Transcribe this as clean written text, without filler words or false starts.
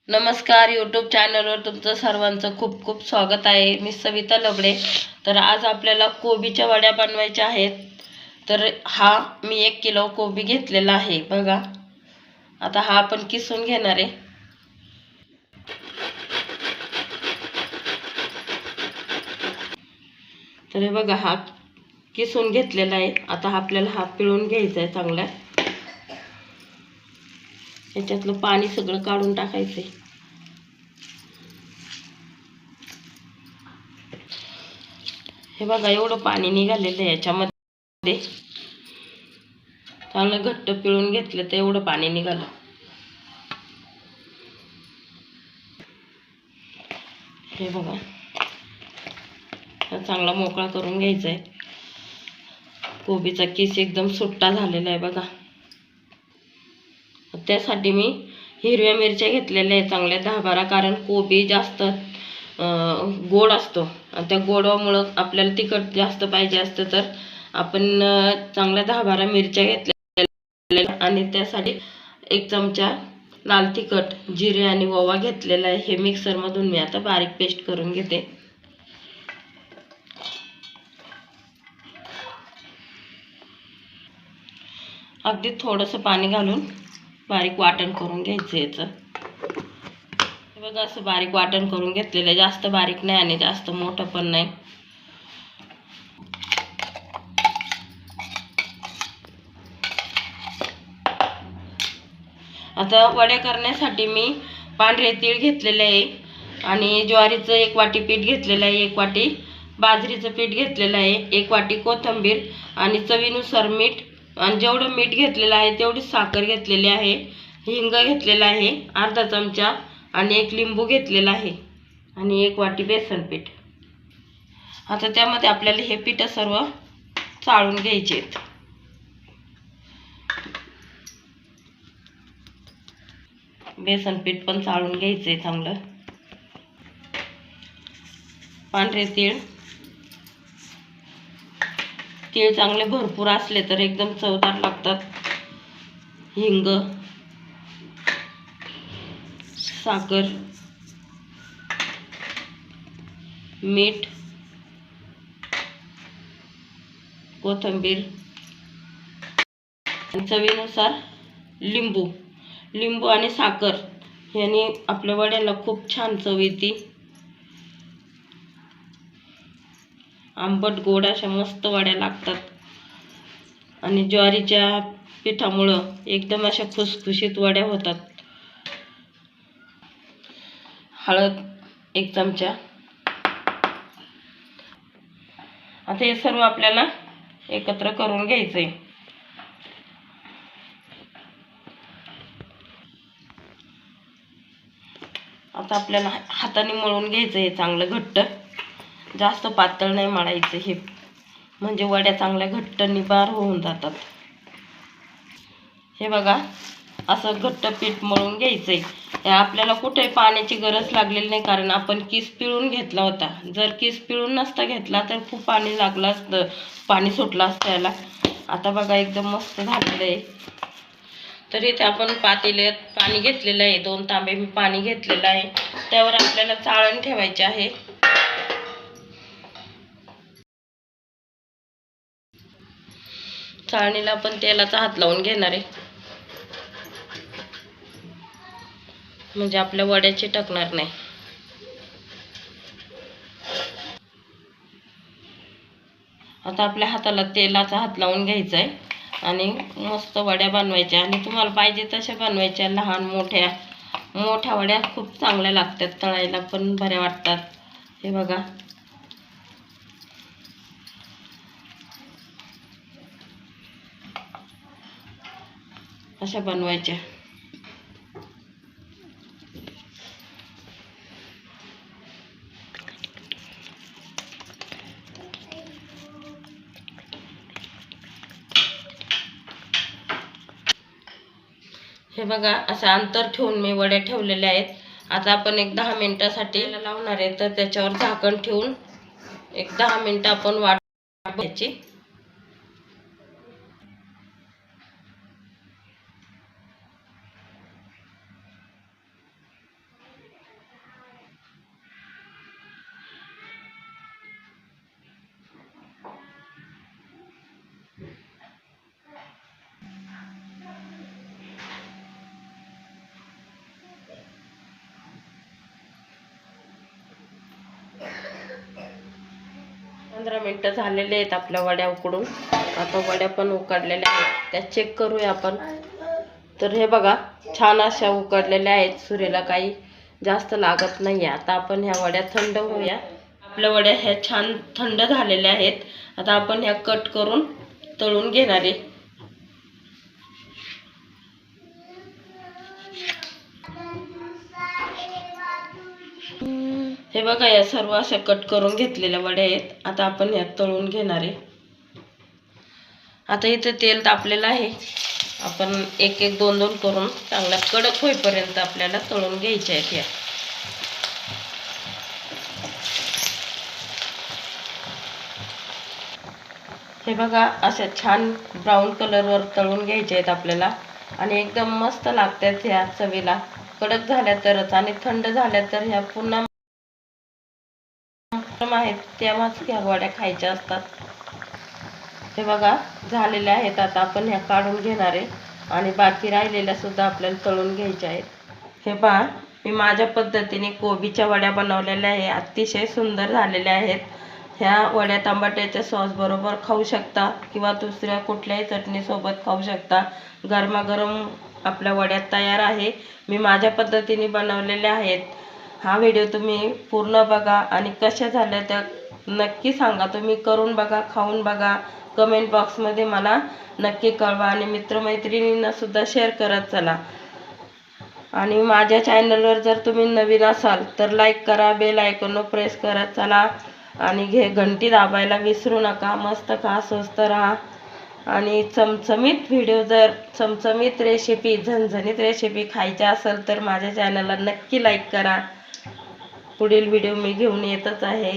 नमस्कार, यूट्यूब चॅनलवर तुमचं सर्वांचं खूप खूप स्वागत आहे। मी सविता लबडे। तर आज आपल्याला कोबीच्या वड्या बनवायच्या आहेत। तर हा मी 1 किलो कोबी घेतलेला आहे बघा। आता हा आपण किसून घेणार आहे। तर हे बघा, हा किसून घेतलेला आहे। आता आपल्याला हा पिळून घ्यायचा आहे चांगला। याच्यातलं पाणी सगळं काढून टाकायचं आहे। हे बघा, एवढं पाणी निघालेलं आहे याच्यामध्ये। चांगलं घट्ट पिळून घेतलं तर एवढं पाणी निघालं। हे बघा, चांगला मोकळा करून घ्यायचा आहे। कोबीचा किस एकदम सुट्टा झालेला आहे बघा। त्यासाठी मी हिरव्या मिरच्या घेतलेल्या आहेत चांगल्या 10-12, कारण कोबी जास्त गोड असतो आणि त्या गोडामुळे आपल्याला तिखट जास्त पाहिजे असतं। तर आपण चांगल्या 10-12 मिरच्या घेतलेल्या आणि त्यासाठी 1 चमचा लाल तिखट, जिरे आणि ओवा घेतलेला आहे। हे मिक्सर मधून मी आता बारीक पेस्ट करून घेते। अगदी थोडंसं पाणी घालून बारीक वाटण करून घ्यायचं याचं। हे बघा, असं बारीक वाटण करून घेतलेलं आहे। जास्त बारीक नाही आणि जास्त मोठं पण नाही। आता वड्या करण्यासाठी मी पांढरे तीळ घेतलेले आहे आणि ज्वारीचं 1 वाटी पीठ घेतलेलं आहे, 1 वाटी बाजरीचं पीठ घेतलेलं आहे, 1 वाटी कोथिंबीर आणि चवीनुसार मीठ, आणि जेवढं मीठ घेतलेलं आहे तेवढी साखर घेतलेली आहे, हिंग घेतलेला आहे अर्धा चमचा आणि 1 लिंबू घेतलेला आहे आणि 1 वाटी बेसन पीठ। आता त्यामध्ये आपल्याला हे पीठ सर्व चाळून घ्यायचे आहेत। बेसन पीठ पण चाळून घ्यायचंय चांगलं। पांढरे तीळ चांगले भरपूर असले तर एकदम चवदार लागतात। हिंग, साखर, मीठ, कोथिंबीर, चवीनुसार लिंबू आणि साखर याने आपल्या वड्याला खूप छान चव येते। आंबट गोड अशा मस्त वड्या लागतात आणि ज्वारीच्या पिठामुळे एकदम अशा खुसखुशीत वड्या होतात। हळद 1 चमचा। आता हे सर्व आपल्याला एकत्र करून घ्यायचंय। आता आपल्याला हाताने मळून घ्यायचं आहे चांगलं घट्ट, जास्त पातळ नाही मळायचं हे, म्हणजे वड्या चांगल्या घट्ट निबार होऊन जातात। हे बघा, असं घट्ट पीठ मळून घ्यायचंय। आपल्याला कुठे पाण्याची गरज लागलेली नाही, कारण आपण किस पिळून घेतला होता। जर किस पिळून नसता घेतला तर खूप पाणी लागलं असतं, पाणी सुटलं असतं याला। आता बघा, एकदम मस्त झालेलं आहे। तर इथे आपण पातेल्यात पाणी घेतलेलं आहे, 2 तांबे मी पाणी घेतलेलं आहे। त्यावर आपल्याला चाळण ठेवायचे आहे। चाळणीला आपण तेलाचा हात लावून घेणार आहे, म्हणजे आपल्या वड्या चिटकणार नाही। आता आपल्या हाताला तेलाचा हात लावून घ्यायचा आहे आणि मस्त वड्या बनवायच्या, आणि तुम्हाला पाहिजे तशा बनवायच्या। लहान मोठ्या वड्या खूप चांगल्या लागतात, तळायला पण बऱ्या वाटतात। हे बघा, अशा बनवायच्या। हे बघा, असं अंतर ठेवून मी वड्या ठेवलेल्या आहेत। आता आपण 10 मिनिटासाठी लावणार आहे, तर त्याच्यावर झाकण ठेवून 10 मिनिटं आपण वाट घ्यायची। 15 मिनिटं झालेले आहेत आपल्या वड्या उकडून. आता वड्या पण उकडलेल्या आहेत, त्या चेक करूया आपण. तर हे बघा, छान अशा उकडलेल्या आहेत, सुरीला काही जास्त लागत नाही. आता आपण ह्या वड्या थंड होऊया. आपल्या वड्या ह्या छान थंड झालेल्या आहेत. आता आपण ह्या कट करून तळून घेणार आहे. हे बघा, या सर्व अशा कट करून घेतलेल्या वड्या आहेत. आता आपण ह्या तळून घेणार आहे. आता इथे तेल तापलेलं आहे. आपण एक एक दोन दोन करून चांगला कडक होईपर्यंत आपल्याला तळून घ्यायच्या आहेत ह्या. हे बघा, अशा छान ब्राऊन कलरवर तळून घ्यायचे आहेत आपल्याला आणि एकदम मस्त लागतात ह्या चवीला. कडक झाल्या तरच आणि थंड झाल्या तर ह्या पुन्हा आहेत तेव्हाच ह्या वड्या खायच्या असतात. हे बघा, झालेल्या आहेत. आता आपण ह्या काढून घेणार आहे आणि बाकी राहिलेल्या सुद्धा आपल्याला तळून घ्यायच्या आहेत. हे पहा, मी माझ्या पद्धतीने कोबीच्या वड्या बनवलेल्या आहे. अतिशय सुंदर झालेल्या आहेत. ह्या वड्या टमाट्याच्या सॉस बरोबर खाऊ शकता किंवा दुसऱ्या कुठल्याही चटणीसोबत खाऊ शकता. गरमागरम आपल्या वड्या तयार आहे. मी माझ्या पद्धतीने बनवलेल्या आहेत. हा व्हिडिओ तुम्ही पूर्ण बघा आणि कशा झाल्या त्या नक्की सांगा. तुम्ही करून बघा, खाऊन बघा, कमेंट बॉक्समध्ये मला नक्की कळवा आणि मित्रमैत्रिणींना सुद्धा शेअर करत चला. आणि माझ्या चॅनलवर जर तुम्ही नवीन असाल तर लाईक करा, बेल आयकॉन प्रेस करत चला आणि घंटी दाबायला विसरू नका. मस्त खा, स्वस्त राहा आणि चमचमीत व्हिडिओ, जर चमचमीत रेसिपी, झणझणीत रेसिपी खायच्या असेल तर माझ्या चॅनलला नक्की लाईक करा. पुढील व्हिडिओ मी घेऊन येतच आहे.